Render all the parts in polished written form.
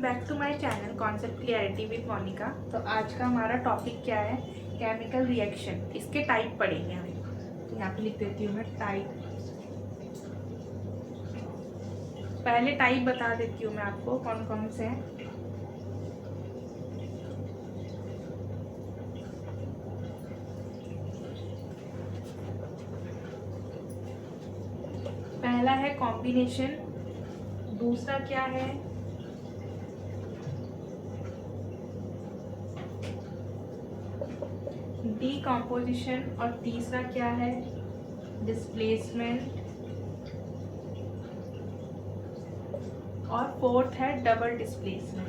Back to my channel concept clarity with Monica. तो आज का हमारा टॉपिक क्या है? Chemical reaction. इसके टाइप पढ़ेंगे हम। तो यहाँ पे लिख देती हूँ मैं टाइप। पहले टाइप बता देती हूँ मैं आपको कौन कौन से हैं। पहला है कॉम्बिनेशन, दूसरा क्या है डीकम्पोजिशन और तीसरा क्या है डिस्प्लेसमेंट और फोर्थ है डबल डिस्प्लेसमेंट।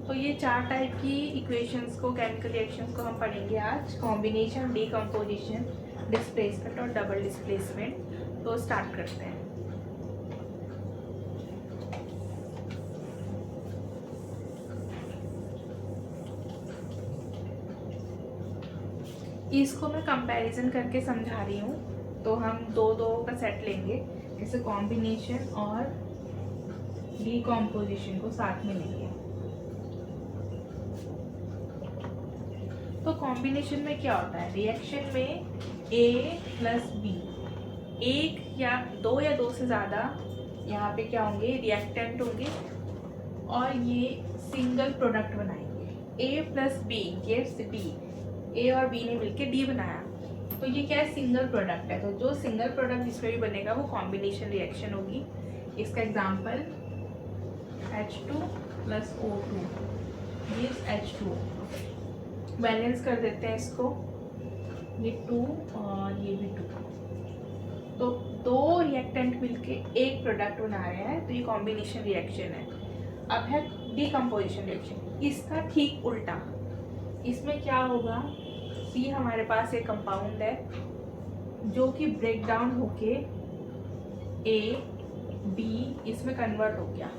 तो ये चार टाइप की इक्वेशंस को, केमिकल रिएक्शंस को हम पढ़ेंगे आज। कॉम्बिनेशन, डीकम्पोजिशन, डिस्प्लेसमेंट और डबल डिस्प्लेसमेंट। तो स्टार्ट करते हैं। इसको मैं कंपैरिजन करके समझा रही हूँ। तो हम दो दो का सेट लेंगे, जैसे कॉम्बिनेशन और डीकम्पोजिशन को साथ में लेंगे। तो कॉम्बिनेशन में क्या होता है? रिएक्शन में A प्लस B, एक या दो से ज़्यादा यहाँ पे क्या होंगे, रिएक्टेंट होंगे और ये सिंगल प्रोडक्ट बनाएंगे। A plus B gives D, A और B ने मिलकर D बनाया। तो ये क्या है? सिंगल प्रोडक्ट है। तो जो सिंगल प्रोडक्ट जिसमें भी बनेगा वो कॉम्बिनेशन रिएक्शन होगी। इसका example H2 plus O2 gives H2O। Balance कर देते हैं इसको, ये 2 और ये भी 2। तो दो रिएक्टेंट मिलके एक प्रोडक्ट बना रहे हैं, तो ये कॉम्बिनेशन रिएक्शन है। अब है डीकम्पोजिशन रिएक्शन, इसका ठीक उल्टा। इसमें क्या होगा, सी हमारे पास एक कंपाउंड है जो कि ब्रेक डाउन होके A B इसमें कन्वर्ट हो गया,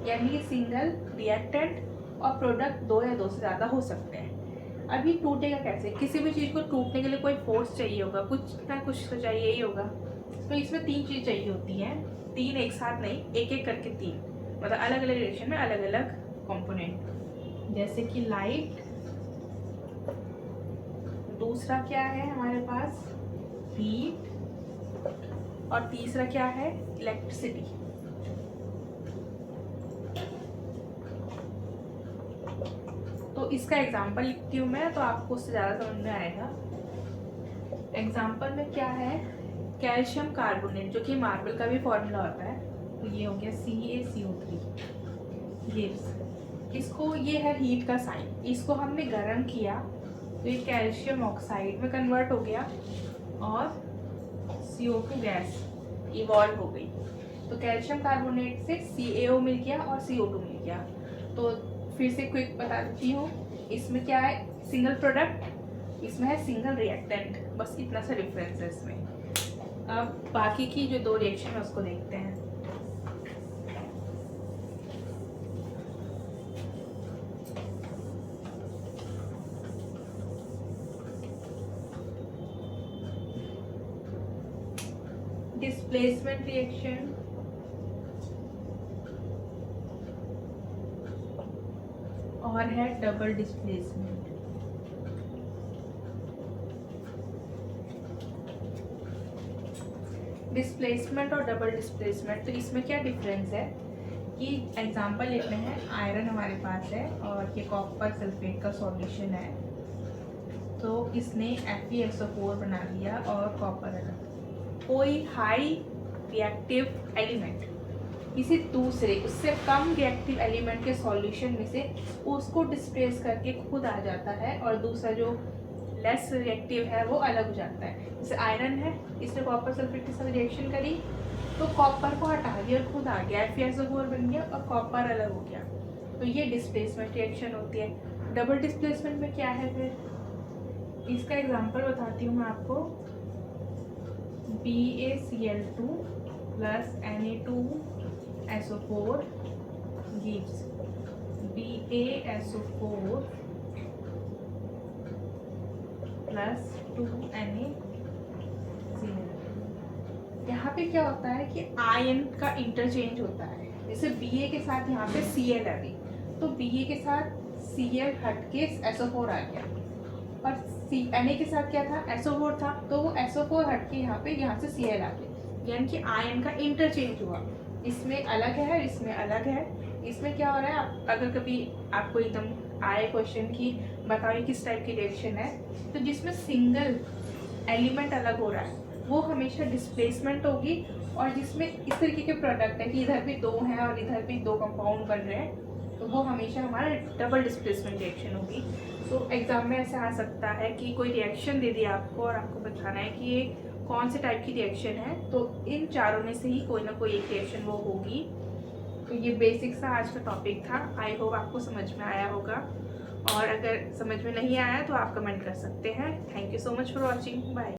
यानी सिंगल रिएक्टेंट और प्रोडक्ट दो या दो से ज़्यादा हो सकते हैं। अभी टूटेगा कैसे? किसी भी चीज़ को टूटने के लिए कोई फोर्स चाहिए होगा, कुछ ना कुछ तो चाहिए ही होगा। तो इसमें तीन चीज़ चाहिए होती हैं, तीन एक साथ नहीं, एक एक करके तीन, मतलब अलग अलग रिएक्शन में अलग अलग कंपोनेंट। जैसे कि लाइट, दूसरा क्या है हमारे पास हीट, और तीसरा क्या है इलेक्ट्रिसिटी। तो इसका एग्जांपल लिखती हूँ मैं, तो आपको उससे ज़्यादा समझ में आएगा। एग्जांपल में क्या है, कैल्शियम कार्बोनेट, जो कि मार्बल का भी फॉर्मूला होता है। तो ये हो गया CaCO3 गिव्स, इसको, ये है हीट का साइन, इसको हमने गर्म किया तो ये कैल्शियम ऑक्साइड में कन्वर्ट हो गया और CO2 गैस इवॉल्व हो गई। तो कैल्शियम कार्बोनेट से CaO मिल गया और CO2 मिल गया। तो फिर से क्विक बता देती हूँ, इसमें क्या है, सिंगल प्रोडक्ट, इसमें है सिंगल रिएक्टेंट, बस इतना सा डिफरेंस है इसमें। अब बाकी की जो दो रिएक्शन है उसको देखते हैं। डिस्प्लेसमेंट रिएक्शन और है डबल डिस्प्लेसमेंट। डिस्प्लेसमेंट और डबल डिस्प्लेसमेंट, तो इसमें क्या डिफरेंस है कि एग्जांपल लेते हैं, आयरन हमारे पास है और ये कॉपर सल्फेट का सॉल्यूशन है। तो इसने FeSO4 बना लिया और कॉपर अलग। कोई हाई रिएक्टिव एलिमेंट किसी दूसरे उससे कम रिएक्टिव एलिमेंट के सॉल्यूशन में से उसको डिस्प्लेस करके खुद आ जाता है, और दूसरा जो लेस रिएक्टिव है वो अलग हो जाता है। जैसे आयरन है, इसने कॉपर सल्फेट के साथ रिएक्शन करी तो कॉपर को हटा दिया और खुद आ गया, FeSO4 बन गया और कॉपर अलग हो गया। तो ये डिस्प्लेसमेंट रिएक्शन होती है। डबल डिस्प्लेसमेंट में क्या है फिर, इसका एग्जांपल बताती हूँ मैं आपको। BaCl2 plus Na2SO4 gives BaSO4 plus 2Na पे क्या होता है कि आयन का इंटरचेंज होता है। जैसे Ba के साथ यहाँ पे Cl आ गई, तो Ba के साथ Cl हट के SO4 आ गया, और Na के साथ क्या था, SO4 था, तो वो SO4 हट के यहाँ से Cl आ गया, यानी कि आयन का इंटरचेंज हुआ। इसमें अलग है, इसमें अलग है। इसमें क्या हो रहा है, आप अगर कभी आपको एकदम आए क्वेश्चन की बताओ किस टाइप की रिएक्शन है, तो जिसमें सिंगल एलिमेंट अलग हो रहा है वो हमेशा डिस्प्लेसमेंट होगी, और जिसमें इस तरीके के प्रोडक्ट है कि इधर भी दो हैं और इधर भी दो कंपाउंड बन रहे हैं, तो वो हमेशा हमारा डबल डिस्प्लेसमेंट रिएक्शन होगी। तो एग्जाम में ऐसा आ सकता है कि कोई रिएक्शन दे दिया आपको और आपको बताना है कि ये कौन से टाइप की रिएक्शन है, तो इन चारों में से ही कोई ना कोई एक रिएक्शन वो होगी। तो ये बेसिक सा आज का टॉपिक था। आई होप आपको समझ में आया होगा, और अगर समझ में नहीं आया तो आप कमेंट कर सकते हैं। Thank you so much for watching, bye.